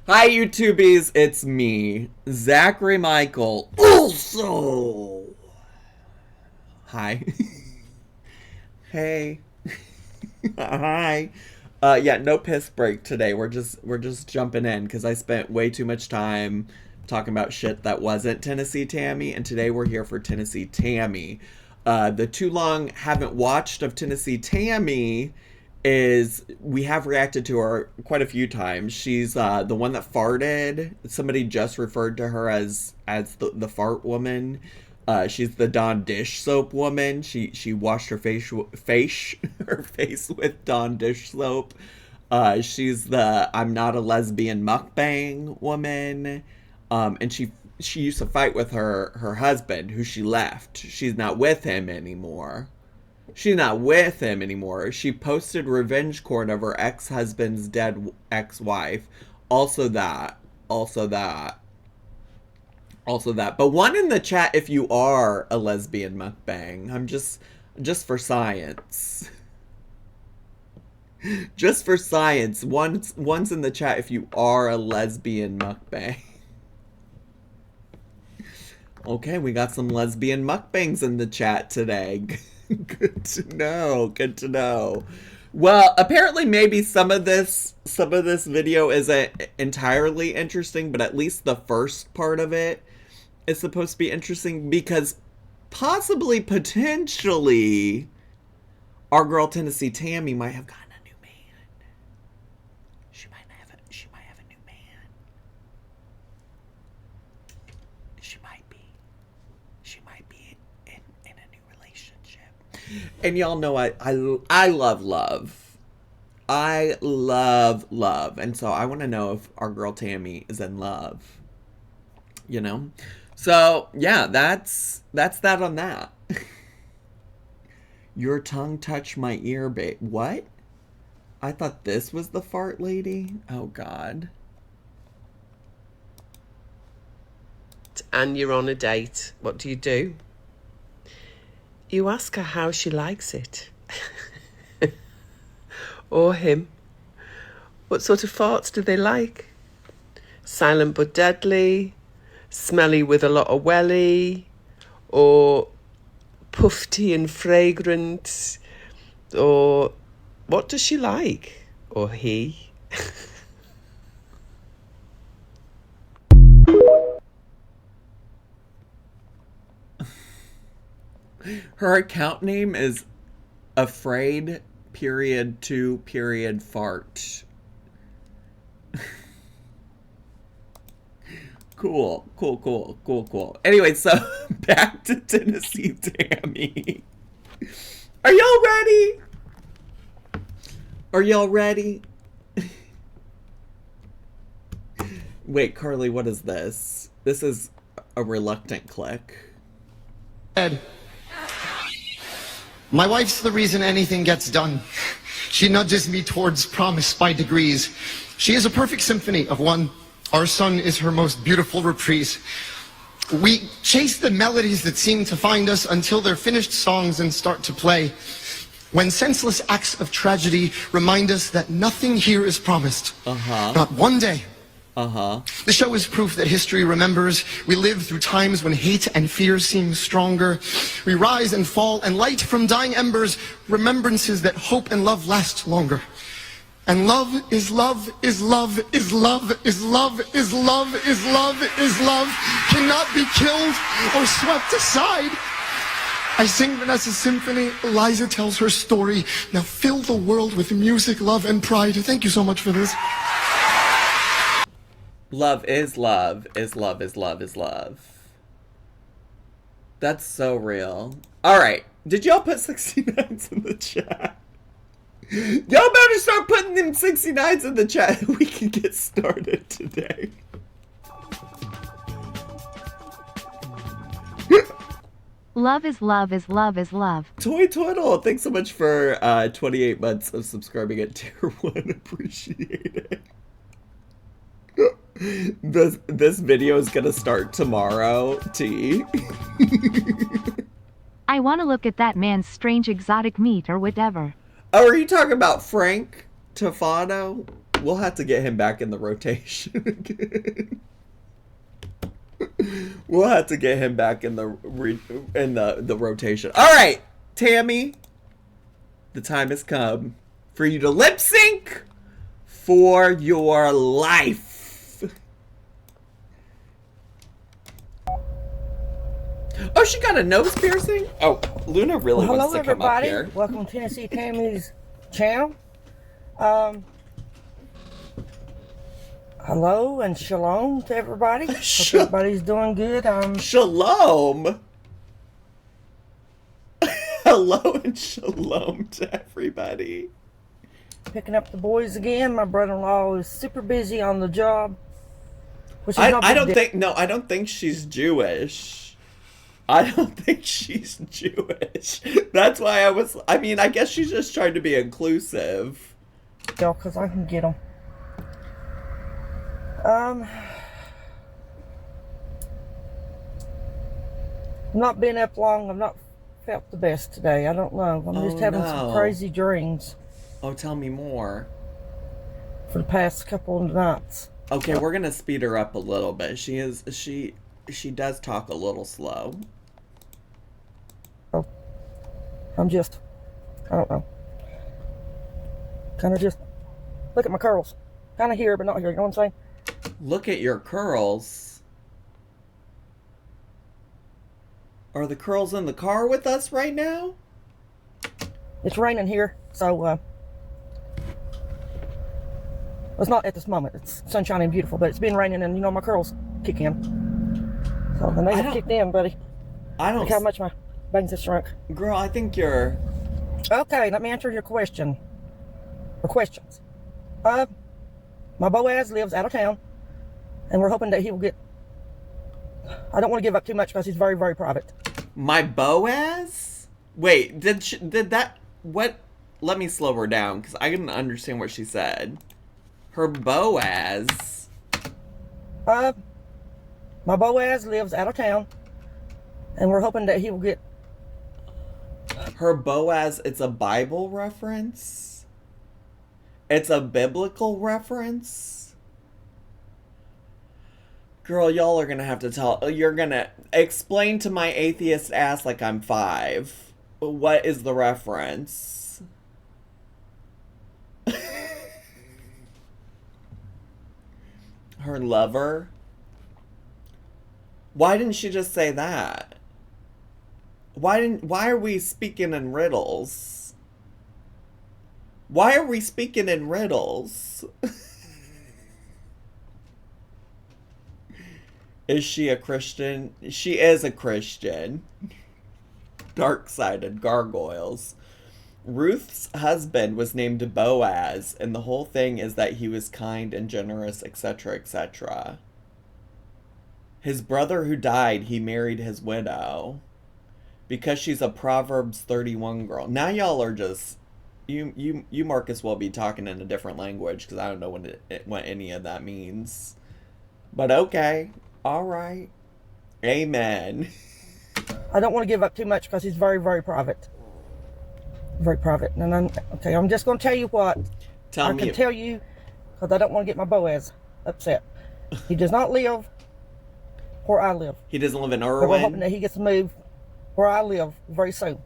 Hi, YouTubies. It's me, Zachary Michael. Also, hi. Hey. Hi. Yeah, no piss break today. We're just jumping in because I spent way too much time talking about shit that wasn't Tennessee Tammie, and today we're here for Tennessee Tammie. The too long haven't watched of Tennessee Tammie is we have reacted to her quite a few times. She's the one that farted. Somebody just referred to her as the fart woman. She's the Dawn dish soap woman. She washed her face her face with Dawn dish soap. She's the I'm not a lesbian mukbang woman. And she used to fight with her husband, who she left. She's not with him anymore. She's not with him anymore. She posted revenge court of her ex-husband's dead ex-wife. Also that. Also that. Also that. But one in the chat if you are a lesbian mukbang. I'm just for science. Just for science. One's in the chat if you are a lesbian mukbang. Okay, we got some lesbian mukbangs in the chat today. Good to know. Good to know. Well, apparently maybe some of this video isn't entirely interesting, but at least the first part of it is supposed to be interesting because possibly, potentially, our girl Tennessee Tammie might have gotten a new man. She might have a new man. She might be in a new relationship. And y'all know I love love. I love love. And so I want to know if our girl Tammie is in love. You know? So, yeah, that's that on that. Your tongue touched my ear, babe. What? I thought this was the fart lady? Oh, God. And you're on a date. What do? You ask her how she likes it. Or him. What sort of farts do they like? Silent but deadly? Smelly with a lot of welly? Or puffy and fragrant? Or what does she like? Or he? Her account name is afraid period fart. Cool. Anyway, so back to Tennessee Tammie. Are y'all ready? Are y'all ready? Wait, Carly, what is this? This is a reluctant click. Ed, my wife's the reason anything gets done. She nudges me towards promise by degrees. She is a perfect symphony of one. Our son is her most beautiful reprise. We chase the melodies that seem to find us until they're finished songs and start to play. When senseless acts of tragedy remind us that nothing here is promised. Not one day. The show is proof that history remembers. We live through times when hate and fear seem stronger. We rise and fall and light from dying embers, remembrances that hope and love last longer. And love is love is love is love is love is love is love is love cannot be killed or swept aside. I sing Vanessa's symphony. Eliza tells her story. Now fill the world with music, love, and pride. Thank you so much for this. Love is love is love is love is love. That's so real. Alright, did y'all put 69s in the chat? Y'all better start putting them 69s in the chat. We can get started today. Love is love is love is love. Toy Twiddle, thanks so much for 28 months of subscribing at tier 1. Appreciate it. This video is gonna start tomorrow, T. I want to look at that man's strange exotic meat or whatever. Oh, are you talking about Frank Tofano? We'll have to get him back in the rotation again. We'll have to get him back in the rotation. All right, Tammie, the time has come for you to lip sync for your life. Oh, she got a nose piercing? Oh, Luna really wants to come up here. Welcome to Tennessee Tammie's channel. Hello and shalom to everybody. Hope everybody's doing good. Shalom. Hello and shalom to everybody. Picking up the boys again. My brother-in-law is super busy on the job. I don't think she's Jewish. I don't think she's Jewish. That's why I guess she's just trying to be inclusive. Yeah, because I can get them. Not been up long. I've not felt the best today. I don't know. I'm just having some crazy dreams. Oh, tell me more. For the past couple of nights. Okay, we're gonna speed her up a little bit. She does talk a little slow. Oh, I don't know. Kind of just look at my curls. Kind of here, but not here. You know what I'm saying? Look at your curls. Are the curls in the car with us right now? It's raining here, so it's not at this moment. It's sunshiny and beautiful, but it's been raining, and my curls kick in. So and they have kicked in, buddy. Look how much my bangs have shrunk. Girl, I think you're... Okay, let me answer your question. Or questions. My Boaz lives out of town, and we're hoping that he will get... I don't want to give up too much because he's very, very private. My Boaz? Wait, did that... What? Let me slow her down, because I didn't understand what she said. Her Boaz... My Boaz lives out of town, and we're hoping that he will get... Her Boaz, it's a Bible reference? It's a biblical reference? Girl, y'all are gonna have to tell... You're gonna explain to my atheist ass like I'm 5. What is the reference? Her lover? Why didn't she just say that? Why are we speaking in riddles? Why are we speaking in riddles? Is she a Christian? She is a Christian. Dark-sided gargoyles. Ruth's husband was named Boaz, and the whole thing is that he was kind and generous, etc., etc. His brother who died, he married his widow. Because she's a Proverbs 31 girl. Now y'all are just... You Marcus will be talking in a different language, because I don't know what any of that means. But okay. Alright. Amen. I don't want to give up too much because he's very, very private. Very private. And I'm just going to tell you what. I can tell you, because I don't want to get my Boaz upset. He does not live where I live. He doesn't live in Irwin? We're hoping that he gets to move where I live very soon.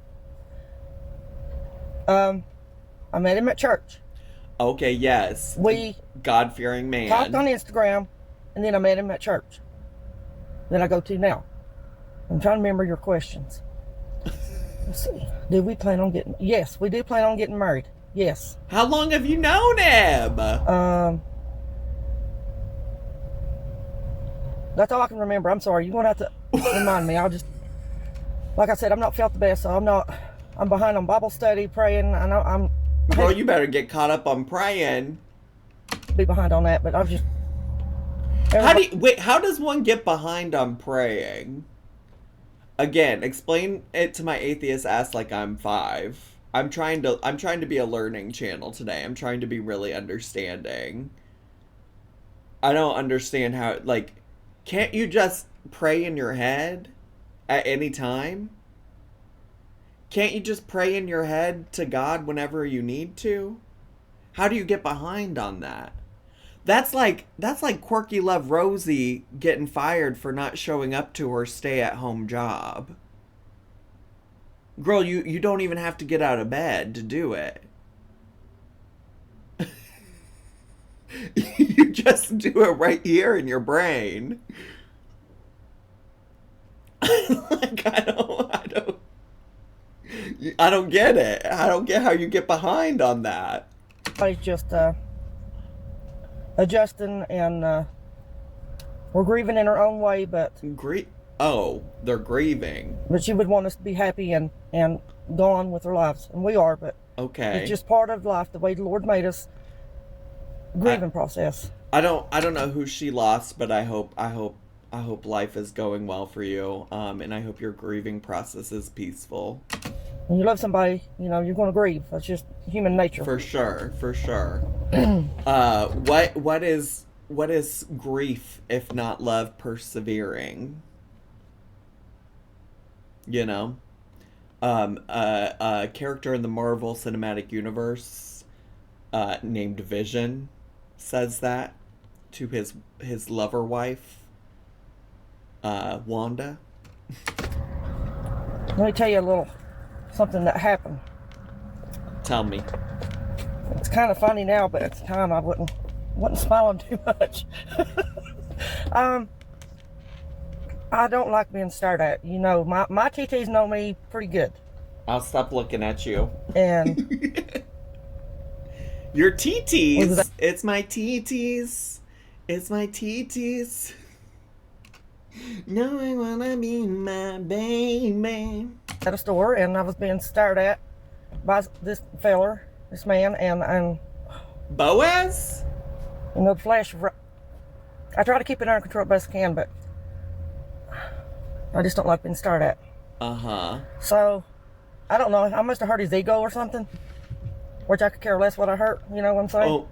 I met him at church. Okay, yes. We God-fearing man. talked on Instagram, and then I met him at church. Then I go to now. I'm trying to remember your questions. Let's see. Do we plan on getting... Yes, we do plan on getting married. Yes. How long have you known him? That's all I can remember. I'm sorry. You're going to have to remind me. I'll just... Like I said, I've not felt the best, so I'm behind on Bible study, praying. I know I'm... Girl, you better get caught up on praying. Be behind on that, but I've just... How does one get behind on praying? Again, explain it to my atheist ass like I'm 5. I'm trying to be a learning channel today. I'm trying to be really understanding. I don't understand how, like, can't you just pray in your head at any time? Can't you just pray in your head to God whenever you need to? How do you get behind on that? That's like Quirky Love Rosie getting fired for not showing up to her stay-at-home job. Girl, you don't even have to get out of bed to do it. You just do it right here in your brain. Like, I don't get it. I don't get how you get behind on that. Everybody's just adjusting, and we're grieving in our own way, but oh, they're grieving. But she would want us to be happy and go on with our lives, and we are. But okay, it's just part of life, the way the Lord made us. Grieving process. I don't know who she lost, but I hope life is going well for you, and I hope your grieving process is peaceful. When you love somebody, you know, you're going to grieve. That's just human nature. For sure. What is grief if not love persevering? You know, a character in the Marvel Cinematic Universe named Vision says that to his lover wife, Wanda. Let me tell you a little something that happened. Tell me. It's kind of funny now, but at the time I wasn't smiling too much. I don't like being stared at. You know, my TTs know me pretty good. I'll stop looking at you. And your TTs. It's my TTs. It's my TTs. No, I wanna be my baby. At a store, and I was being stared at by this man, and Boaz? You know, the flash. I try to keep it under control best I can, but I just don't like being stared at. So, I don't know. I must have hurt his ego or something, which I could care less what I hurt. You know what I'm saying? Oh.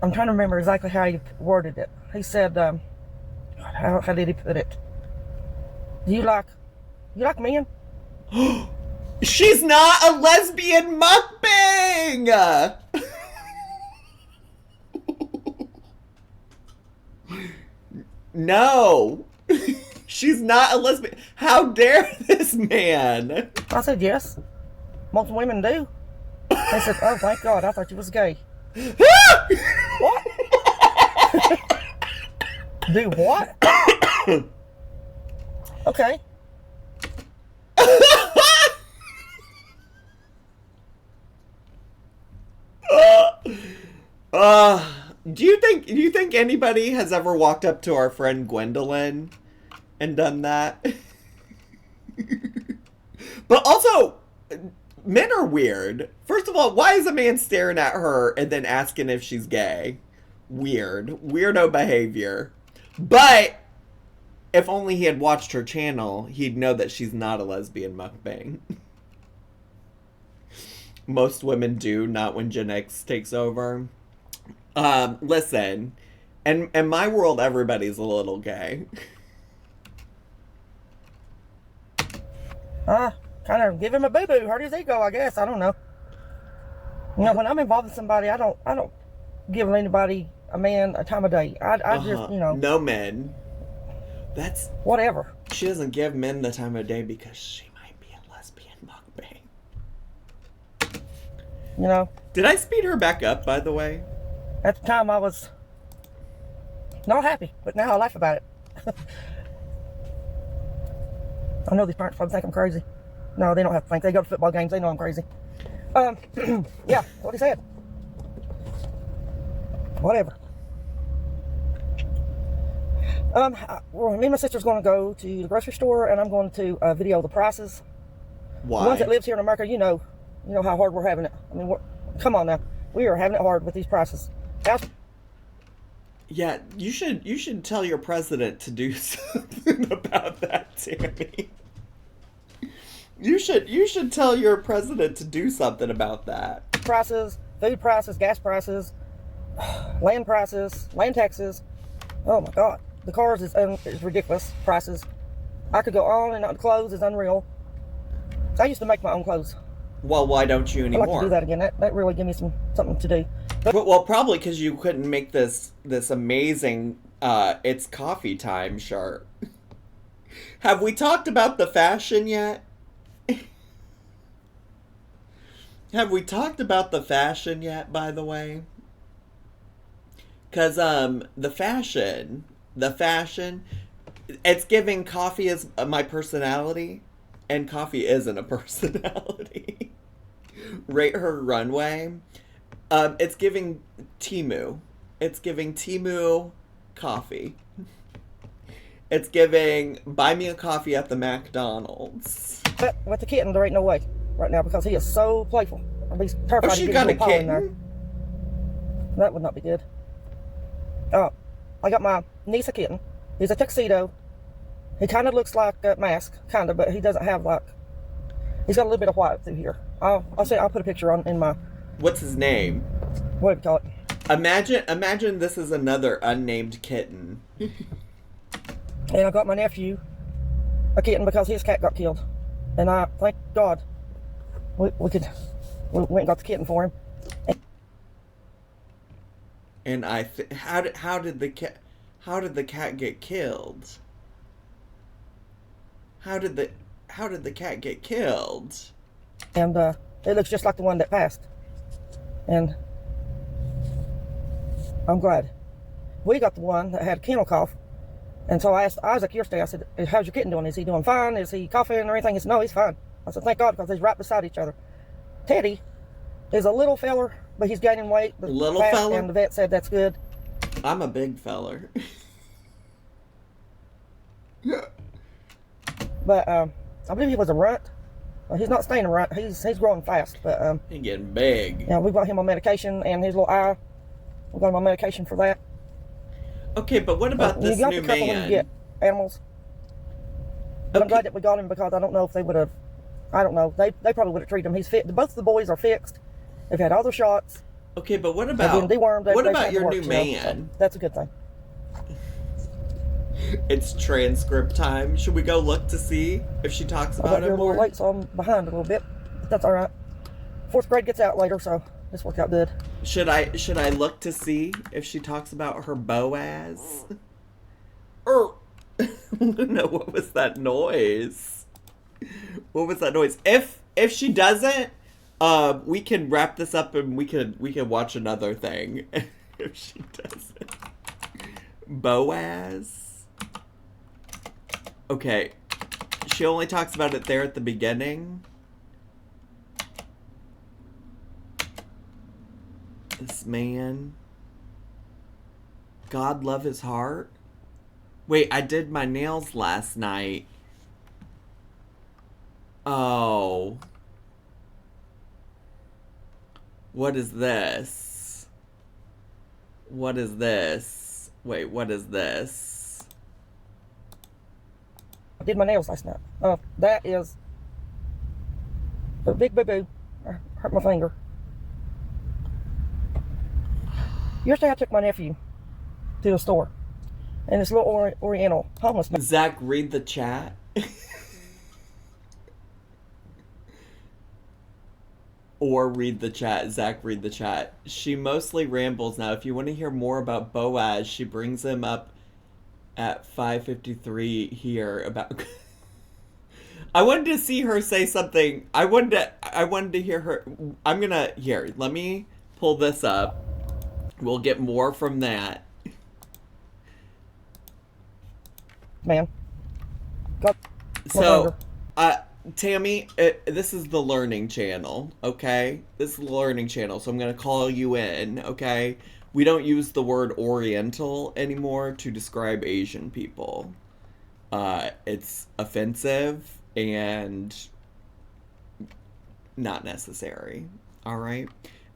I'm trying to remember exactly how he worded it. He said, how did he put it? You like men? She's not a lesbian mukbang! No. She's not a lesbian. How dare this man? I said, yes. Most women do. They said, oh, thank God. I thought you was gay. What? Do what? Okay. Do you think anybody has ever walked up to our friend Gwendolyn and done that? But also, men are weird. First of all, why is a man staring at her and then asking if she's gay? Weird. Weirdo behavior. But if only he had watched her channel, he'd know that she's not a lesbian mukbang. Most women do, not when Gen X takes over. Listen, in my world, everybody's a little gay. Kind of give him a boo-boo, hurt his ego, I guess. I don't know. You know, when I'm involved with somebody, I don't give anybody, a man, a time of day. I just, you know. No men. That's whatever. She doesn't give men the time of day because she might be a lesbian mukbang. You know. Did I speed her back up, by the way? At the time, I was not happy, but now I laugh about it. I know these parents probably think I'm crazy. No, they don't have to think. They go to football games. They know I'm crazy. Yeah, what he said. Whatever. Me and my sister's going to go to the grocery store, and I'm going to video the prices. Why? The ones that lives here in America, you know how hard we're having it. I mean, come on now. We are having it hard with these prices. Yeah, you should tell your president to do something about that, Tammie. You should tell your president to do something about that. Prices, food prices, gas prices, land prices, land taxes. Oh my God, the cars is ridiculous prices. I could go on and on. Clothes is unreal. I used to make my own clothes. Well, why don't you I'd anymore? like to do that again. That really gave me something to do. Well, probably because you couldn't make this amazing it's coffee time shirt. Have we talked about the fashion yet? Have we talked about the fashion yet, by the way? Because the fashion, it's giving coffee is my personality, and coffee isn't a personality. Rate her runway. It's giving Temu. It's giving Temu coffee. It's giving buy me a coffee at the McDonald's. But with the kitten, there ain't no way right now because he is so playful. He's terrified she to got get a paw in there. kitten? That would not be good. I got my niece a kitten. He's a tuxedo. He kind of looks like a mask, kind of, but he doesn't have like. He's got a little bit of white through here. I'll put a picture on in my. What's his name? What do you call it? Imagine this is another unnamed kitten. And I got my nephew a kitten because his cat got killed. And I thank God we went and got the kitten for him. And how did the cat get killed? How did the cat get killed? And it looks just like the one that passed. And I'm glad. We got the one that had kennel cough. And so I asked Isaac yesterday, I said, how's your kitten doing? Is he doing fine? Is he coughing or anything? He said, no, he's fine. I said, thank God, because he's right beside each other. Teddy is a little feller, but he's gaining weight. Little feller? And the vet said that's good. I'm a big feller. Yeah. But I believe he was a runt. Well, he's not staying a runt. He's growing fast. But he's getting big. Yeah, we got him on medication, and his little eye. We got him on medication for that. Okay, but what about this new man? When you get animals. But I'm glad that we got him because I don't know if they would have. I don't know. They probably would have treated him. He's fit. Both the boys are fixed. They've had all their shots. Okay, but what about what about your new man? So that's a good thing. It's transcript time. Should we go look to see if she talks about it You're a more? little late, so I'm behind a little bit. But that's all right. 4th grade gets out later, so this worked out good. Should I look to see if she talks about her Boaz? No, what was that noise? What was that noise? If she doesn't, we can wrap this up and we can watch another thing. If she doesn't. Boaz. Okay. She only talks about it there at the beginning. This man. God love his heart. Wait, I did my nails last night. Oh. What is this? What is this? Wait, what is this? I did my nails last night. That is a big boo-boo. I hurt my finger. Yesterday I took my nephew to the store. And this little Oriental homeless man. Zach, read the chat. Or read the chat. Zach, read the chat. She mostly rambles now. If you want to hear more about Boaz, she brings him up at 5:53 here about... I wanted to see her say something. I wanted to hear her... I'm gonna... Here, let me pull this up. We'll get more from that. Man. So, Tammie, this is the learning channel, okay? This is the learning channel, so I'm going to call you in, okay? We don't use the word Oriental anymore to describe Asian people. It's offensive and not necessary, all right?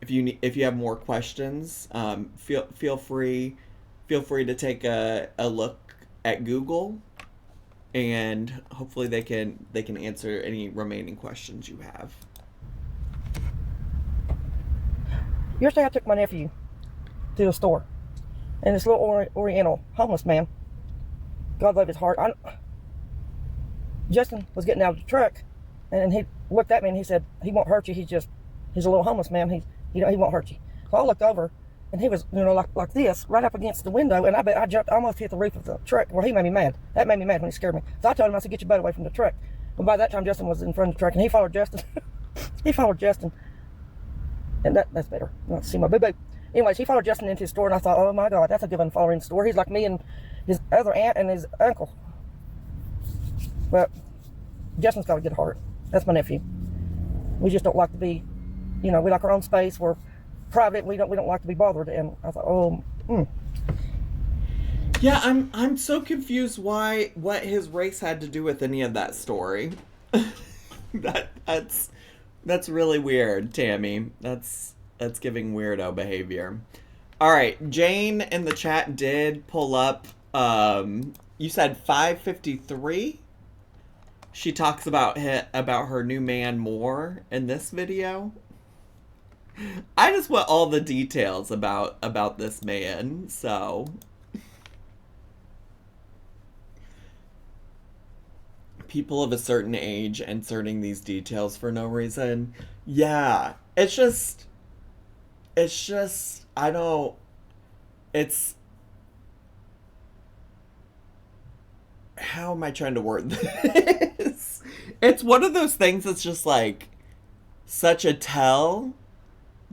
If you have more questions, feel free to take a look at Google, and hopefully they can answer any remaining questions you have. Yesterday I took my nephew to the store, and this little Oriental homeless man, God love his heart. Justin was getting out of the truck, And he looked at me and he said, he won't hurt you. He's a little homeless man. He won't hurt you. So I looked over and he was, like this, right up against the window. And I jumped, almost hit the roof of the truck. Well, he made me mad. That made me mad when he scared me. So I told him, I said, get your butt away from the truck. But by that time, Justin was in front of the truck and he followed Justin. He followed Justin. And that's better. You want to see my boo-boo. Anyways, he followed Justin into his store and I thought, oh my God, that's a good one following the store. He's like me and his other aunt and his uncle. But Justin's got a good heart. That's my nephew. We just don't like to be, we like our own space. We're private. We don't like to be bothered. And I thought, Yeah, I'm so confused what his race had to do with any of that story. That's really weird, Tammie. That's giving weirdo behavior. All right, Jane in the chat did pull up. You said 553. She talks about her new man more in this video. I just want all the details about this man, so. People of a certain age inserting these details for no reason. Yeah, it's just, how am I trying to word this? It's one of those things that's just like such a tell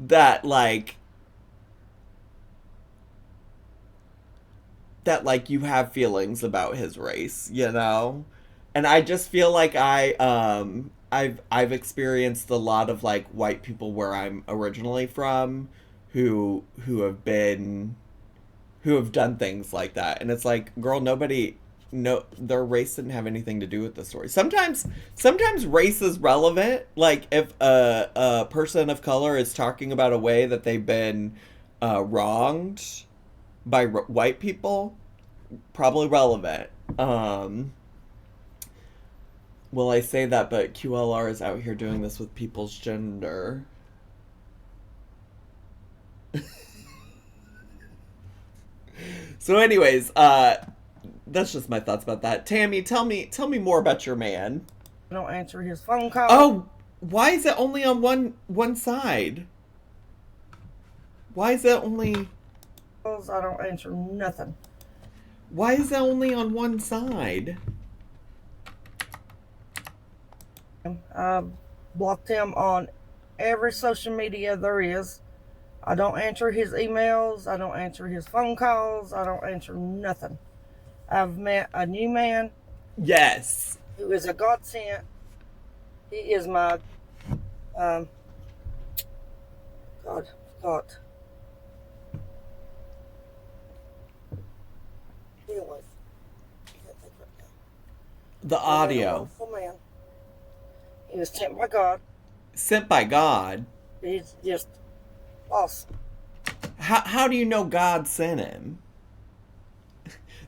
that you have feelings about his race, And I just feel like I've experienced a lot of like white people where I'm originally from who have done things like that. And it's like, girl, their race didn't have anything to do with the story. Sometimes race is relevant. Like if a person of color is talking about a way that they've been wronged by white people, probably relevant. Well, I say that, but QLR is out here doing this with people's gender. So anyways, that's just my thoughts about that. Tammie, tell me more about your man. I don't answer his phone call. Oh, why is it only on one side? Why is it only... I don't answer nothing. Why is that only on one side? I've blocked him on every social media there is. I don't answer his emails. I don't answer his phone calls. I don't answer nothing. I've met a new man. Yes. Who is a godsend. He is my, God. Anyways, can't think right now. The audio. Man. He was sent by God. Sent by God? He's just awesome. How do you know God sent him?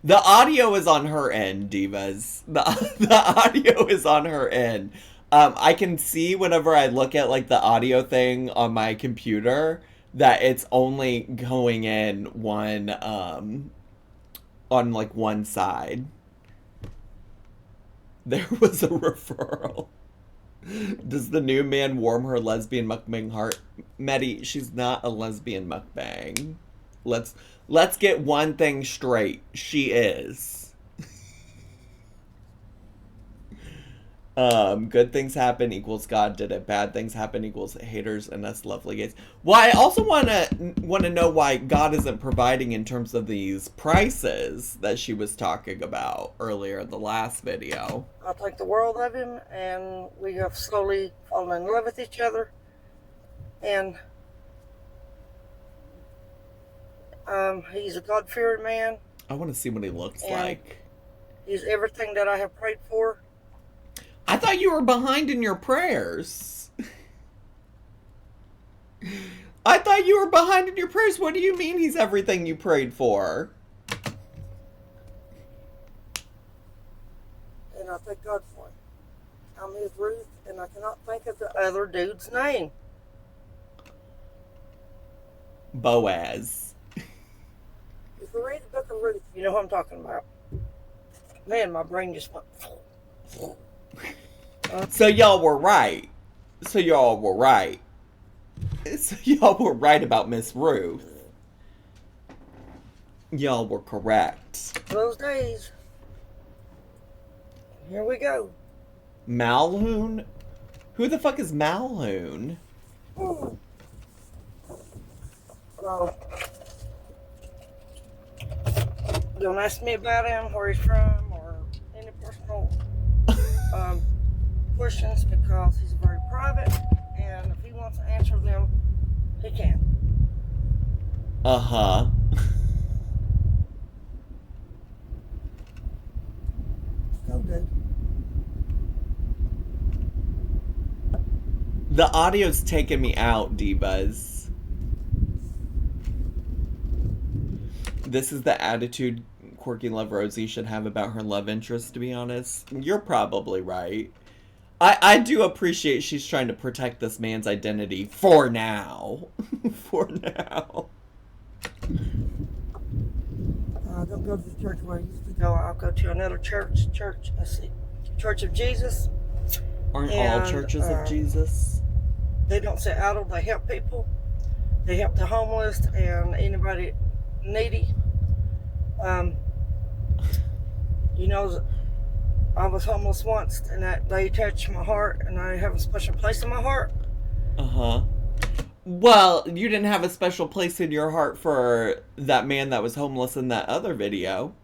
The audio is on her end, divas. The audio is on her end. I can see whenever I look at like the audio thing on my computer that it's only going in one on like one side. There was a referral. Does the new man warm her lesbian mukbang heart? Medi, she's not a lesbian mukbang. Let's get one thing straight. She is. Good things happen equals God did it. Bad things happen equals haters and us lovely gays. Well, I also want to know why God isn't providing in terms of these prices that she was talking about earlier in the last video. I think the world of him, and we have slowly fallen in love with each other. And he's a God-fearing man. I want to see what he looks like. He's everything that I have prayed for. I thought you were behind in your prayers. I thought you were behind in your prayers. What do you mean he's everything you prayed for? And I thank God for him. I'm his Ruth, and I cannot think of the other dude's name. Boaz. If you read the book of Ruth, you know who I'm talking about. Man, my brain just went... So y'all were right. So y'all were right about Miss Ruth. Y'all were correct. Those days. Here we go. Malhoun? Who the fuck is Malhoun? Well, don't ask me about him, where he's from, or any personal questions, because he's very private, and if he wants to answer them, he can. Uh-huh. Go, dude. The audio's taking me out, divas. This is the attitude Quirky Love Rosie should have about her love interest, to be honest. You're probably right. I do appreciate she's trying to protect this man's identity for now. For now. I don't go to the church where I used to go. I'll go to another church. Let's see. Church of Jesus. Aren't all churches of Jesus? They don't sit idle. They help people. They help the homeless and anybody needy. You know, I was homeless once, and that they touched my heart, and I have a special place in my heart. Uh-huh. Well, you didn't have a special place in your heart for that man that was homeless in that other video.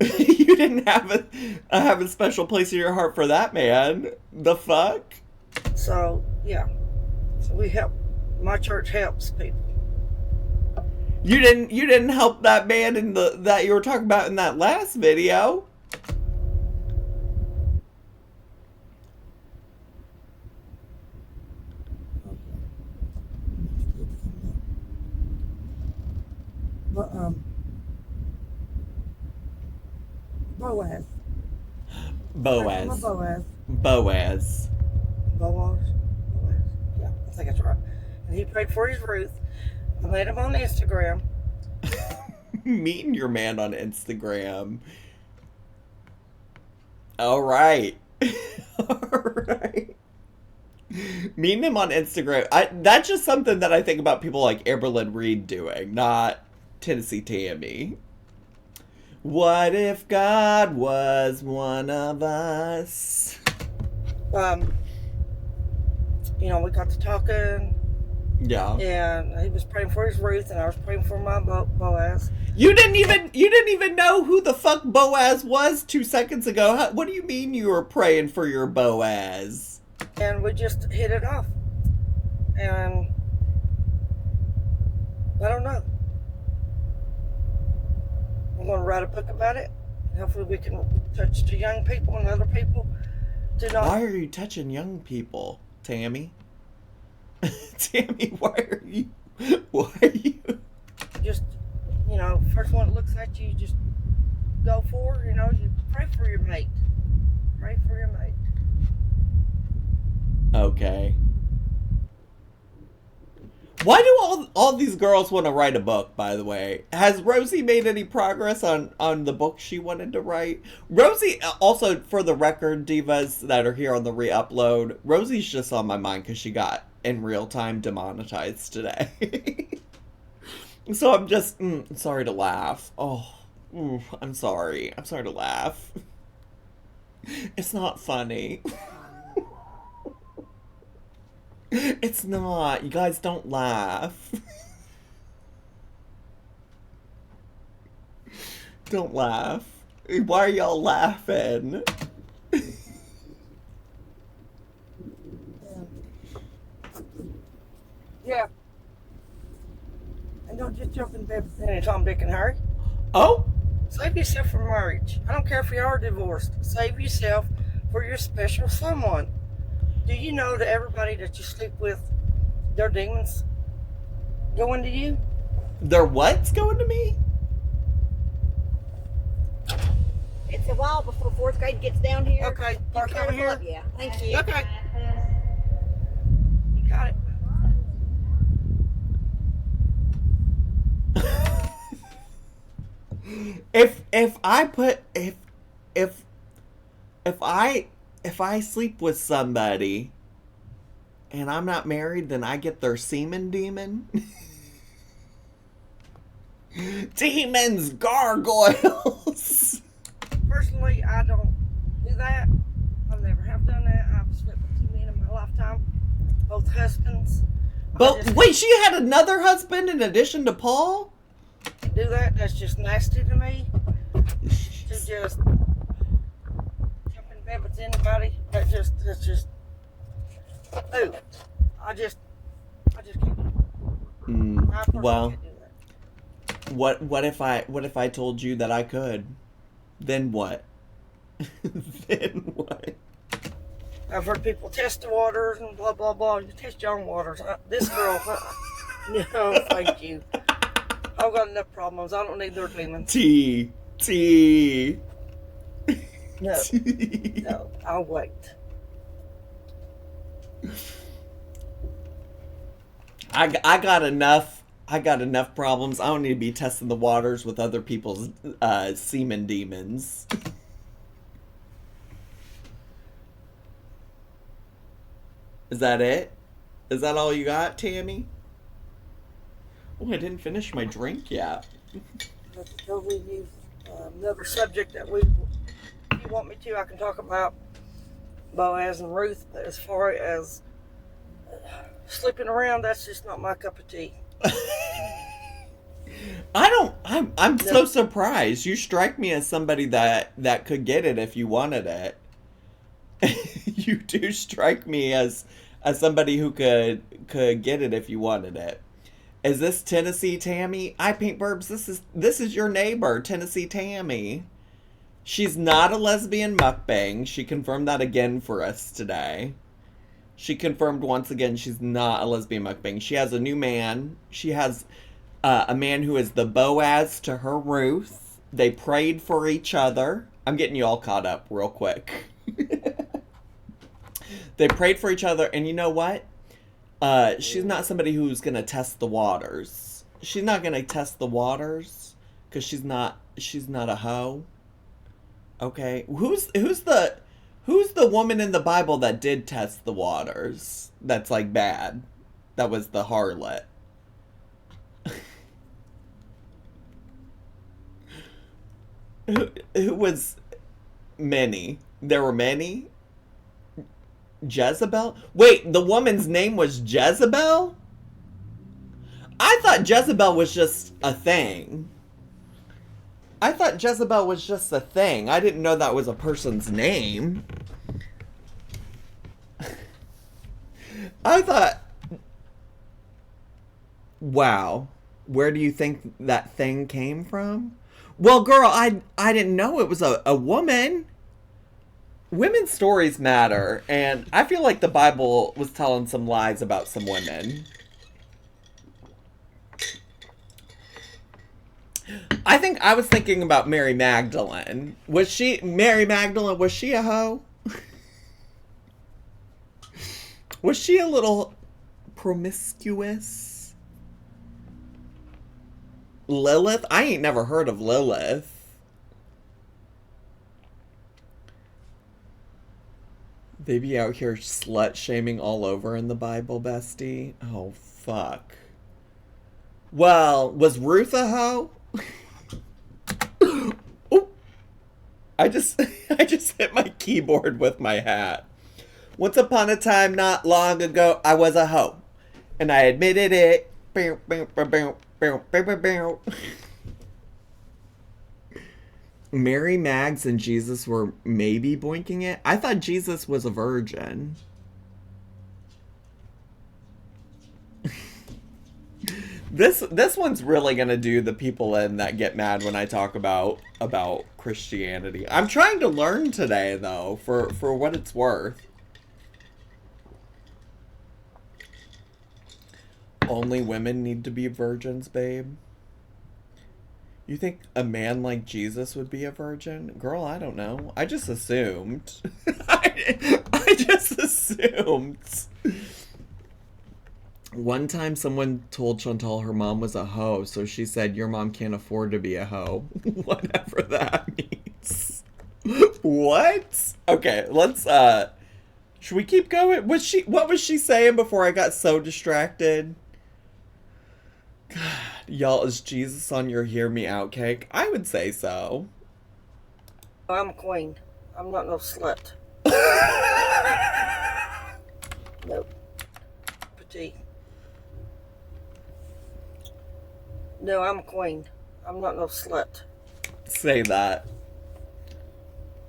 You didn't have a special place in your heart for that man. The fuck? So, yeah. So we help. My church helps people. You didn't help that man in that you were talking about in that last video. But Boaz. Boaz. Boaz. Boaz. Boaz. Yeah, I think that's right. And he prayed for his Ruth. I met him on Instagram. Meeting your man on Instagram. All right. All right. Meeting him on Instagram. That's just something that I think about people like Amberlynn Reed doing, not Tennessee Tammie. What if God was one of us? You know, we got to talking. Yeah. And he was praying for his Ruth, and I was praying for my Boaz. You didn't even know who the fuck Boaz was 2 seconds ago. What do you mean you were praying for your Boaz? And we just hit it off. And I don't know. I'm going to write a book about it. Hopefully we can touch the young people and other people. Why are you touching young people, Tammie? Tammie, why are you just, you know, first one that looks at you, just go for, you know, you pray for your mate. Pray for your mate. Okay. Why do all these girls want to write a book, by the way? Has Rosie made any progress on the book she wanted to write? Rosie, also, for the record, divas that are here on the re-upload, Rosie's just on my mind because she got in real time demonetized today. So I'm just sorry to laugh. I'm sorry. I'm sorry to laugh. It's not funny. It's not. You guys don't laugh. Don't laugh. Why are y'all laughing? Yeah. And don't just jump in bed with any Tom, Dick, and Harry. Oh? Save yourself for marriage. I don't care if you are divorced. Save yourself for your special someone. Do you know that everybody that you sleep with, their demons go into you? Their what's going to me? It's a while before fourth grade gets down here. Okay, park over here. Yeah, thank you. Okay. You got it. if I put if I sleep with somebody and I'm not married, then I get their semen demon. Demons, gargoyles. Personally, I don't do that. I never have done that. I've slept with 2 men in my lifetime, both husbands. But wait, she had another husband in addition to Paul? Do that? That's just nasty to me. To just jump in bed with anybody. That's just. Ooh, I just can't do it. I Well, can't do that. what if I told you that I could? Then what? Then what? I've heard people test the waters and blah blah blah. You test your own waters. This girl, no, thank you. I've got enough problems. I don't need their demons. T. No, no, I'll wait. I got enough. I got enough problems. I don't need to be testing the waters with other people's semen demons. Is that it? Is that all you got, Tammie? Oh, I didn't finish my drink yet. That's a totally new, another subject that if you want me to, I can talk about Boaz and Ruth. But as far as sleeping around, that's just not my cup of tea. I'm so surprised. You strike me as somebody that could get it if you wanted it. You do strike me as somebody who could get it if you wanted it. Is this Tennessee Tammie? I Paint Burbs, this is your neighbor, Tennessee Tammie. She's not a lesbian mukbang. She confirmed that again for us today. She confirmed once again she's not a lesbian mukbang. She has a new man. She has a man who is the Boaz to her Ruth. They prayed for each other. I'm getting you all caught up real quick. They prayed for each other, and you know what? She's not somebody who's going to test the waters. She's not going to test the waters because she's not a hoe. Okay? Who's the woman in the Bible that did test the waters? That's like bad. That was the harlot. Who was many? There were many? Jezebel? Wait, the woman's name was Jezebel? I thought Jezebel was just a thing. I thought Jezebel was just a thing. I didn't know that was a person's name. I thought... Wow. Where do you think that thing came from? Well, girl, I didn't know it was a woman. Women's stories matter, and I feel like the Bible was telling some lies about some women. I think I was thinking about Mary Magdalene. Mary Magdalene, was she a hoe? Was she a little promiscuous? Lilith? I ain't never heard of Lilith. They be out here slut-shaming all over in the Bible, bestie. Oh, fuck. Well, was Ruth a hoe? Oh, I just hit my keyboard with my hat. Once upon a time, not long ago, I was a hoe. And I admitted it. Mary, Mags, and Jesus were maybe boinking it. I thought Jesus was a virgin. This one's really gonna do the people in that get mad when I talk about Christianity. I'm trying to learn today, though, for what it's worth. Only women need to be virgins, babe. You think a man like Jesus would be a virgin? Girl, I don't know. I just assumed. I just assumed. One time someone told Chantal her mom was a hoe, so she said, your mom can't afford to be a hoe. Whatever that means. What? Okay, let's, should we keep going? What was she saying before I got so distracted? God, y'all, is Jesus on your hear me out cake? I would say so. I'm a queen. I'm not no slut. Nope. Petite. No, I'm a queen. I'm not no slut. Say that.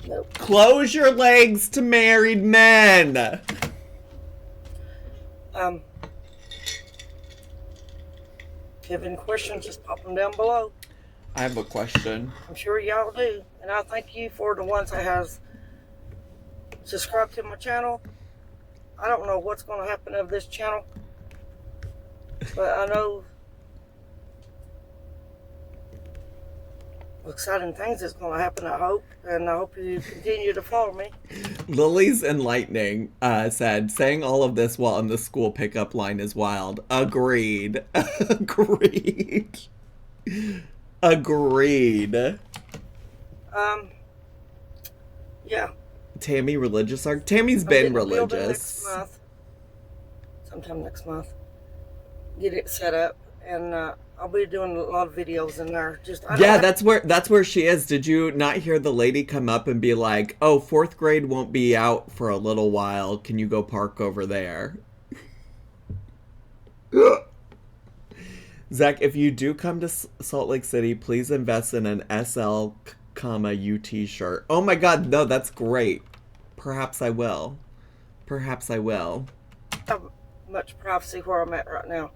Nope. Close your legs to married men. If you have any questions, just pop them down below. I have a question. I'm sure y'all do. And I thank you for the ones that has subscribed to my channel. I don't know what's going to happen of this channel, but I know exciting things is going to happen, I hope. And I hope you continue to follow me. Lily's Enlightening said, saying all of this while on the school pickup line is wild. Agreed. Agreed. Agreed. Yeah. Tammie religious arc. Tammie's been religious. Next month, sometime next month. Get it set up, and I'll be doing a lot of videos in there. Yeah, that's where she is. Did you not hear the lady come up and be like, "Oh, 4th grade won't be out for a little while. Can you go park over there?" Zach, if you do come to Salt Lake City, please invest in an SL, UT shirt. Oh my God, no, that's great. Perhaps I will. Perhaps I will. I don't have much privacy where I'm at right now.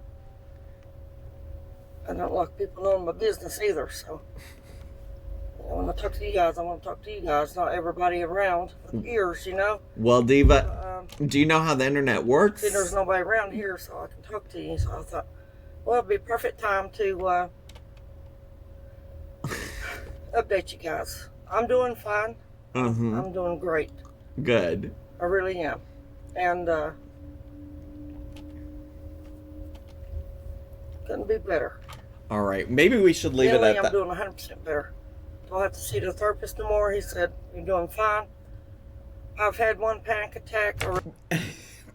I don't like people knowing my business either, so when I talk to you guys, I want to talk to you guys, not everybody around with ears, you know? Well, Diva, do you know how the internet works? See, there's nobody around here, so I can talk to you, so I thought, well, it'd be a perfect time to update you guys. I'm doing fine. I'm doing great. Good. I really am. And couldn't be better. All right. Maybe we should leave it at that. I'm doing 100% better. Don't have to see the therapist no more. He said, you're doing fine. I've had one panic attack.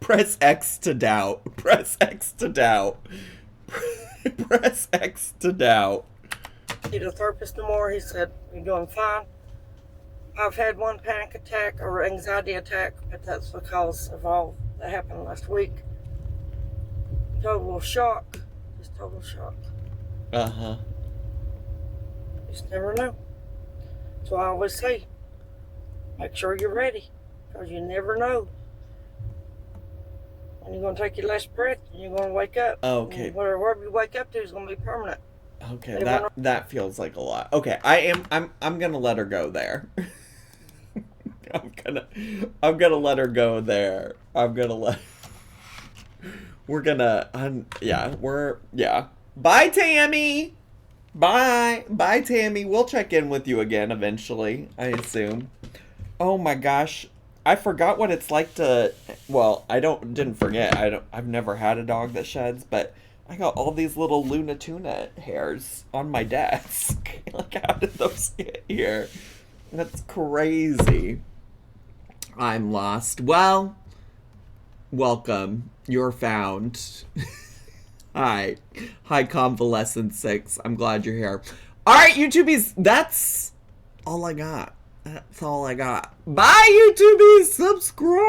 Press X to doubt. Press X to doubt. Press X to doubt. See the therapist no more. He said, you're doing fine. I've had one panic attack or anxiety attack, but that's because of all that happened last week. Total shock. Just total shock. Uh-huh. Just never know. So I always say, make sure you're ready, because you never know when you're going to take your last breath and you're going to wake up. Okay. And wherever you wake up to is going to be permanent. Okay, that feels like a lot. Okay, I'm gonna let her go there. I'm gonna let her go there. Bye, Tammie. Bye, Tammie. We'll check in with you again eventually, I assume. Oh my gosh, I forgot what it's like to. Well, didn't forget. I've never had a dog that sheds, but I got all these little Luna Tuna hairs on my desk. Like, how did those get here? That's crazy. I'm lost. Well, welcome. You're found. Hi, Convalescent 6. I'm glad you're here. All right, YouTubies, that's all I got. That's all I got. Bye, YouTubies. Subscribe.